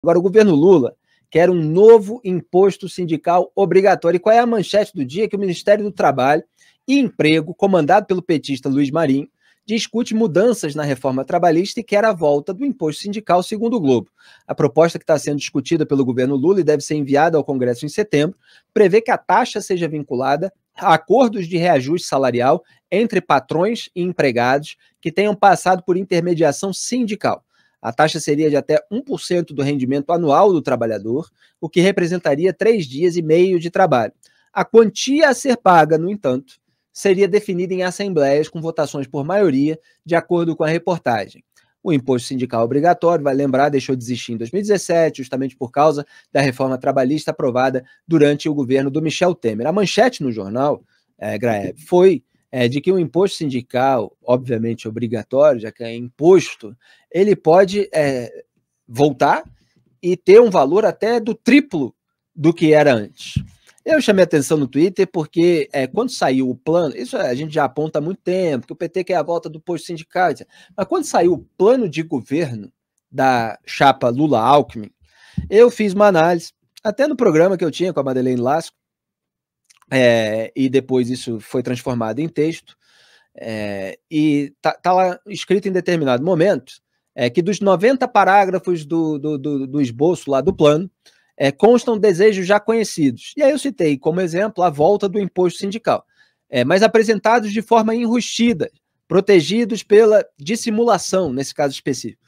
Agora, o governo Lula quer um novo imposto sindical obrigatório. E qual é a manchete do dia? Que o Ministério do Trabalho e Emprego, comandado pelo petista Luiz Marinho, discute mudanças na reforma trabalhista e quer a volta do imposto sindical, segundo o Globo. A proposta que está sendo discutida pelo governo Lula e deve ser enviada ao Congresso em setembro prevê que a taxa seja vinculada a acordos de reajuste salarial entre patrões e empregados que tenham passado por intermediação sindical. A taxa seria de até 1% do rendimento anual do trabalhador, o que representaria 3 dias e meio de trabalho. A quantia a ser paga, no entanto, seria definida em assembleias com votações por maioria, de acordo com a reportagem. O imposto sindical obrigatório, vai lembrar, deixou de existir em 2017, justamente por causa da reforma trabalhista aprovada durante o governo do Michel Temer. A manchete no jornal, Graeb, foi de que o imposto sindical, obviamente obrigatório, já que é imposto, ele pode voltar e ter um valor até do triplo do que era antes. Eu chamei atenção no Twitter porque quando saiu o plano, isso a gente já aponta há muito tempo, que o PT quer a volta do imposto sindical, mas quando saiu o plano de governo da chapa Lula-Alckmin, eu fiz uma análise, até no programa que eu tinha com a Madeleine Lasco, e depois isso foi transformado em texto, e tá lá escrito em determinado momento, que dos 90 parágrafos do esboço lá do plano, constam desejos já conhecidos. E aí eu citei como exemplo a volta do imposto sindical, mas apresentados de forma enrustida, protegidos pela dissimulação, nesse caso específico.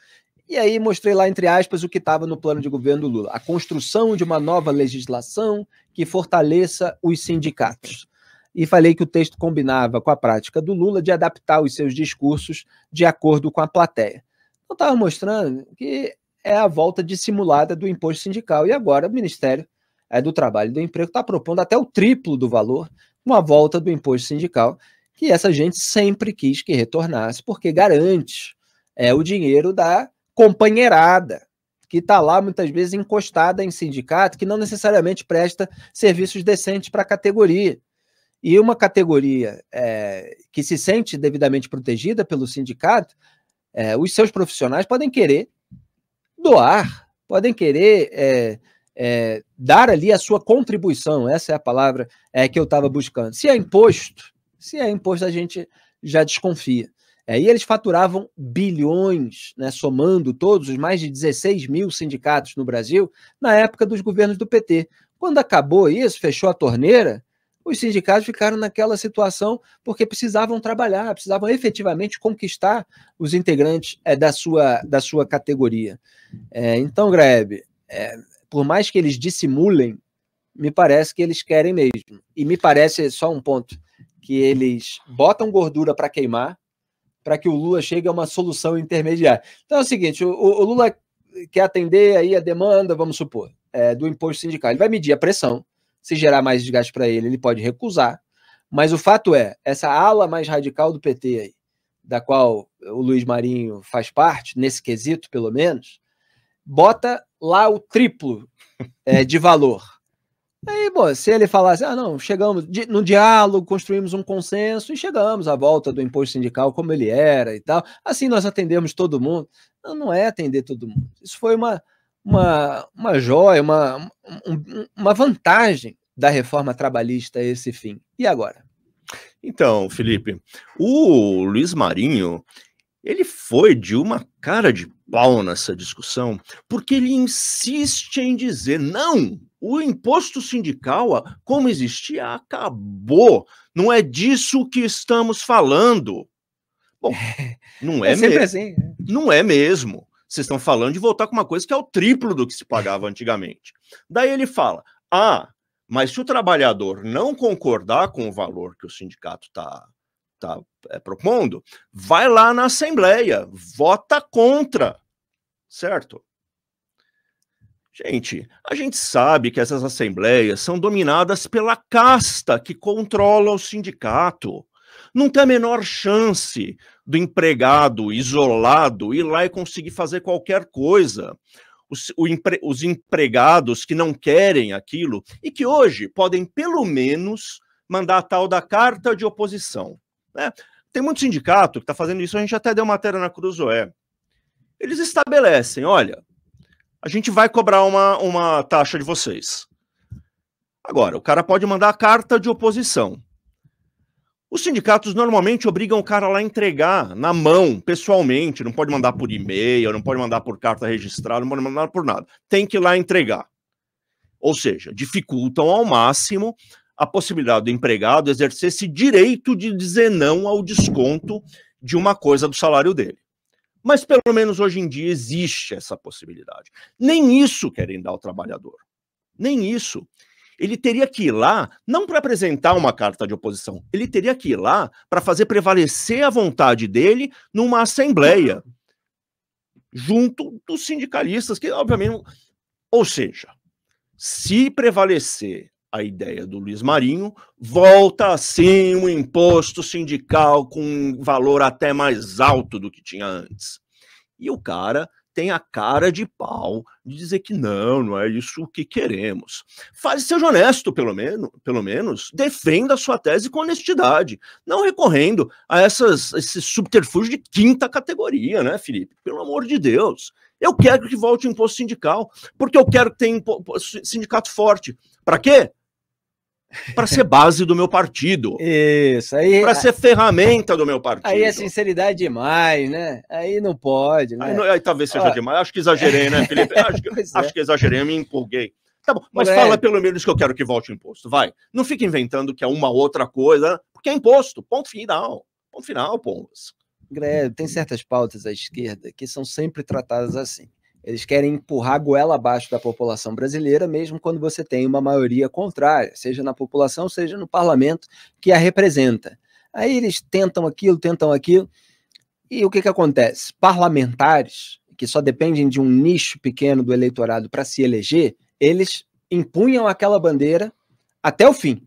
E aí mostrei lá, entre aspas, o que estava no plano de governo do Lula: a construção de uma nova legislação que fortaleça os sindicatos. E falei que o texto combinava com a prática do Lula de adaptar os seus discursos de acordo com a plateia. Então estava mostrando que é a volta dissimulada do imposto sindical. E agora o Ministério do Trabalho e do Emprego está propondo até o triplo do valor, uma volta do imposto sindical, que essa gente sempre quis que retornasse, porque garante o dinheiro da companheirada, que está lá muitas vezes encostada em sindicato, que não necessariamente presta serviços decentes para a categoria. E uma categoria que se sente devidamente protegida pelo sindicato, os seus profissionais podem querer doar, podem querer dar ali a sua contribuição, essa é a palavra que eu estava buscando. Se é imposto, a gente já desconfia. E eles faturavam bilhões, né, somando todos os mais de 16 mil sindicatos no Brasil, na época dos governos do PT. Quando acabou isso, fechou a torneira, os sindicatos ficaram naquela situação porque precisavam trabalhar, precisavam efetivamente conquistar os integrantes da sua categoria. Então, Graeb, por mais que eles dissimulem, me parece que eles querem mesmo. E me parece, só um ponto, que eles botam gordura para queimar, para que o Lula chegue a uma solução intermediária. Então é o seguinte, o Lula quer atender aí a demanda, vamos supor, do imposto sindical. Ele vai medir a pressão. Se gerar mais desgaste para ele, ele pode recusar. Mas o fato essa ala mais radical do PT aí, da qual o Luiz Marinho faz parte, nesse quesito pelo menos, bota lá o triplo de valor. Aí, bom, se ele falasse, não, chegamos no diálogo, construímos um consenso e chegamos à volta do imposto sindical como ele era e tal, assim nós atendemos todo mundo. Não é atender todo mundo. Isso foi uma joia, uma vantagem da reforma trabalhista a esse fim. E agora? Então, Felipe, o Luiz Marinho, ele foi de uma cara de pau nessa discussão, porque ele insiste em dizer, não, o imposto sindical, como existia, acabou. Não é disso que estamos falando. Bom, não é sempre mesmo. Assim. Não é mesmo. Vocês estão falando de voltar com uma coisa que é o triplo do que se pagava antigamente. Daí ele fala, mas se o trabalhador não concordar com o valor que o sindicato está propondo, vai lá na Assembleia, vota contra, certo? Gente, a gente sabe que essas assembleias são dominadas pela casta que controla o sindicato. Não tem a menor chance do empregado isolado ir lá e conseguir fazer qualquer coisa. Os empregados que não querem aquilo e que hoje podem, pelo menos, mandar a tal da carta de oposição. Né? Tem muito sindicato que está fazendo isso, a gente até deu matéria na Cruzoé. Eles estabelecem, olha, a gente vai cobrar uma taxa de vocês. Agora, o cara pode mandar a carta de oposição. Os sindicatos normalmente obrigam o cara lá a entregar na mão, pessoalmente, não pode mandar por e-mail, não pode mandar por carta registrada, não pode mandar por nada. Tem que ir lá entregar. Ou seja, dificultam ao máximo a possibilidade do empregado exercer esse direito de dizer não ao desconto de uma coisa do salário dele. Mas pelo menos hoje em dia existe essa possibilidade. Nem isso querem dar ao trabalhador. Nem isso. Ele teria que ir lá, não para apresentar uma carta de oposição, ele teria que ir lá para fazer prevalecer a vontade dele numa assembleia, junto dos sindicalistas, que obviamente... Ou seja, se prevalecer a ideia do Luiz Marinho, volta assim um imposto sindical com um valor até mais alto do que tinha antes. E o cara tem a cara de pau de dizer que não é isso que queremos. Seja honesto, pelo menos, defenda a sua tese com honestidade, não recorrendo a esses subterfúgios de quinta categoria, né, Felipe? Pelo amor de Deus. Eu quero que volte o imposto sindical, porque eu quero que tenha sindicato forte. Para quê? Para ser base do meu partido. Isso, aí. Para ser ferramenta do meu partido. Aí é sinceridade demais, né? Aí não pode, né? Aí talvez seja demais. Acho que exagerei, né, Felipe? Acho que exagerei, eu me empolguei. Tá bom, mas fala pelo menos que eu quero que volte o imposto. Vai. Não fica inventando que é uma outra coisa, porque é imposto. Ponto final. Ponto final, pombas. Tem certas pautas à esquerda que são sempre tratadas assim. Eles querem empurrar a goela abaixo da população brasileira, mesmo quando você tem uma maioria contrária, seja na população, seja no parlamento que a representa. Aí eles tentam aquilo, e o que acontece? Parlamentares, que só dependem de um nicho pequeno do eleitorado para se eleger, eles empunham aquela bandeira até o fim.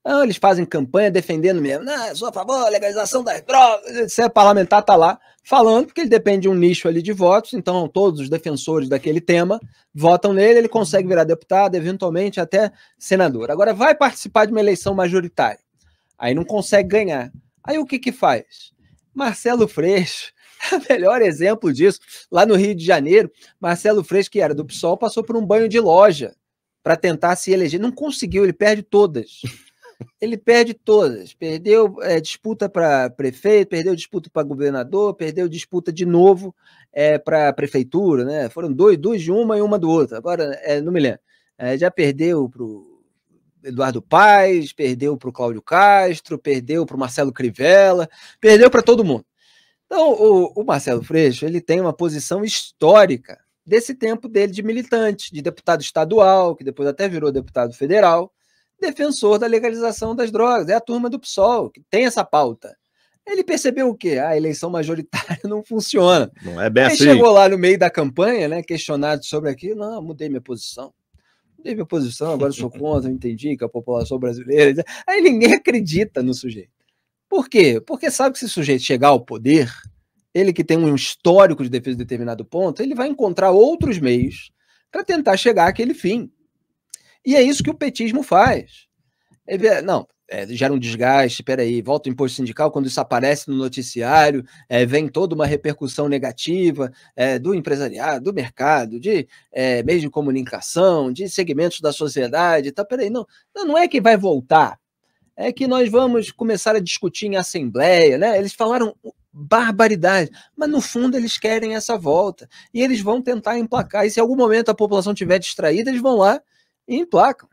Não, eles fazem campanha defendendo mesmo. Não, sou a favor da legalização das drogas. Você é parlamentar, está lá falando, porque ele depende de um nicho ali de votos, então todos os defensores daquele tema votam nele, ele consegue virar deputado, eventualmente até senador. Agora vai participar de uma eleição majoritária. Aí não consegue ganhar. Aí o que faz? Marcelo Freixo, melhor exemplo disso, lá no Rio de Janeiro, Marcelo Freixo, que era do PSOL, passou por um banho de loja para tentar se eleger. Não conseguiu, ele perde todas. Ele perde todas. Perdeu disputa para prefeito, perdeu disputa para governador, perdeu disputa de novo para a prefeitura, né? Foram duas de uma e uma do outro. Agora, não me lembro. Já perdeu para o Eduardo Paes, perdeu para o Cláudio Castro, perdeu para o Marcelo Crivella, perdeu para todo mundo. Então, o Marcelo Freixo, ele tem uma posição histórica desse tempo dele de militante, de deputado estadual, que depois até virou deputado federal, defensor da legalização das drogas. É a turma do PSOL que tem essa pauta. Ele percebeu o quê? A eleição majoritária não funciona. Não é bem assim. Chegou lá no meio da campanha, né, questionado sobre aquilo. Não, mudei minha posição. Agora sou contra, entendi que a população brasileira... Aí ninguém acredita no sujeito. Por quê? Porque sabe que se o sujeito chegar ao poder, ele que tem um histórico de defesa de determinado ponto, ele vai encontrar outros meios para tentar chegar àquele fim. E é isso que o petismo faz. Gera um desgaste, peraí, volta o imposto sindical, quando isso aparece no noticiário, vem toda uma repercussão negativa do empresariado, do mercado, de meios de comunicação, de segmentos da sociedade. Tá, peraí, não é que vai voltar, é que nós vamos começar a discutir em assembleia, né? Eles falaram barbaridade, mas no fundo eles querem essa volta, e eles vão tentar emplacar, e se em algum momento a população estiver distraída, eles vão lá e emplacam.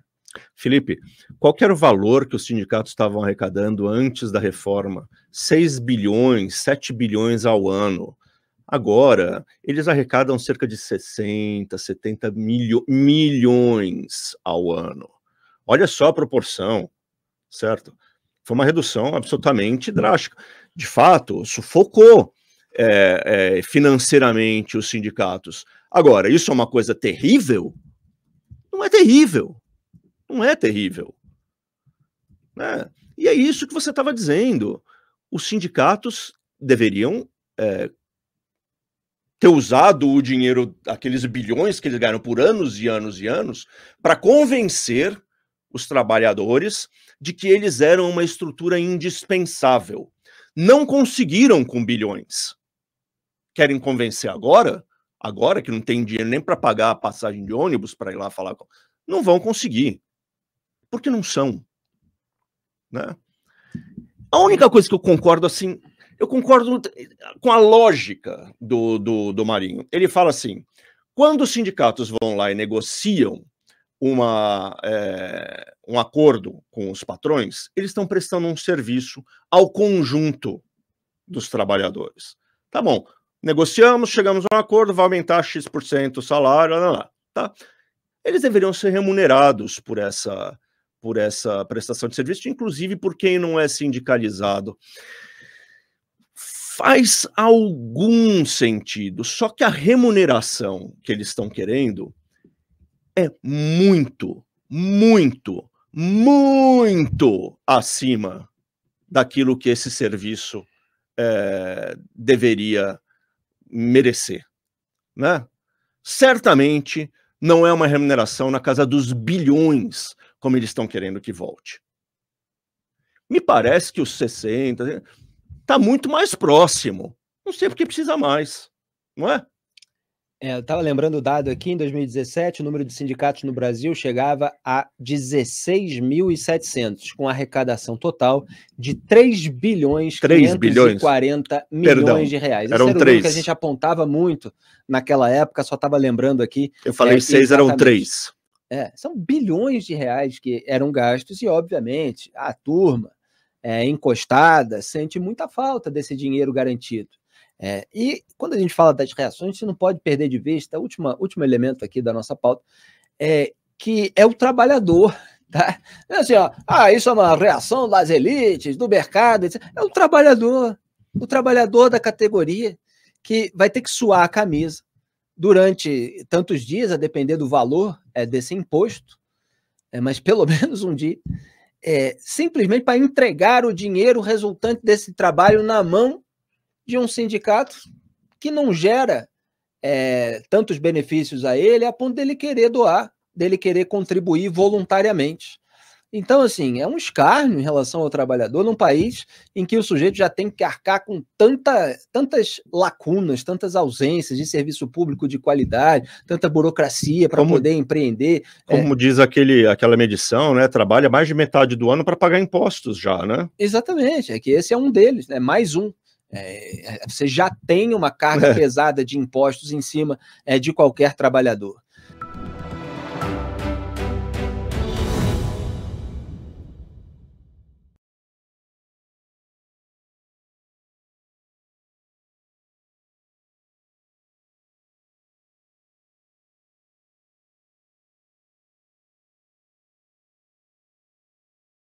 Felipe, qual que era o valor que os sindicatos estavam arrecadando antes da reforma? 6 bilhões, 7 bilhões ao ano. Agora, eles arrecadam cerca de 60, 70 milhões ao ano. Olha só a proporção, certo? Foi uma redução absolutamente drástica. De fato, sufocou financeiramente os sindicatos. Agora, isso é uma coisa terrível? Não é terrível. Não é terrível. Né? E é isso que você estava dizendo. Os sindicatos deveriam ter usado o dinheiro, aqueles bilhões que eles ganharam por anos e anos e anos, para convencer os trabalhadores de que eles eram uma estrutura indispensável. Não conseguiram com bilhões. Querem convencer agora? agora que não tem dinheiro nem para pagar a passagem de ônibus para ir lá falar com... Não vão conseguir, porque não são, né? A única coisa que eu concordo, assim, eu concordo com a lógica do Marinho. Ele fala assim, quando os sindicatos vão lá e negociam um acordo com os patrões, eles estão prestando um serviço ao conjunto dos trabalhadores. Tá bom, negociamos, chegamos a um acordo, vai aumentar X% o salário, tá? Eles deveriam ser remunerados por essa prestação de serviço, inclusive por quem não é sindicalizado. Faz algum sentido, só que a remuneração que eles estão querendo é muito, muito, muito acima daquilo que esse serviço deveria merecer, né? Certamente não é uma remuneração na casa dos bilhões, como eles estão querendo que volte. Me parece que os 60 está muito mais próximo. Não sei porque precisa mais, não é? Eu estava lembrando o dado aqui, em 2017, o número de sindicatos no Brasil chegava a 16.700, com arrecadação total de 3 bilhões 540 milhões de reais. Eram Esse era o 3. número que a gente apontava muito naquela época, só estava lembrando aqui. Eu falei 6, eram 3. São bilhões de reais que eram gastos e, obviamente, a turma encostada sente muita falta desse dinheiro garantido. E quando a gente fala das reações, a gente não pode perder de vista o último elemento aqui da nossa pauta, que é o trabalhador. Tá? Não é assim, isso é uma reação das elites, do mercado, etc. É o trabalhador da categoria que vai ter que suar a camisa durante tantos dias, a depender do valor desse imposto, mas pelo menos um dia, simplesmente para entregar o dinheiro resultante desse trabalho na mão de um sindicato que não gera tantos benefícios a ele, a ponto dele querer doar, dele querer contribuir voluntariamente. Então, assim, é um escárnio em relação ao trabalhador num país em que o sujeito já tem que arcar com tantas lacunas, tantas ausências de serviço público de qualidade, tanta burocracia para poder empreender. Como diz aquela medição, né? Trabalha mais de metade do ano para pagar impostos já, né? Exatamente, é que esse é um deles, né? Mais um. Você já tem uma carga pesada de impostos em cima de qualquer trabalhador.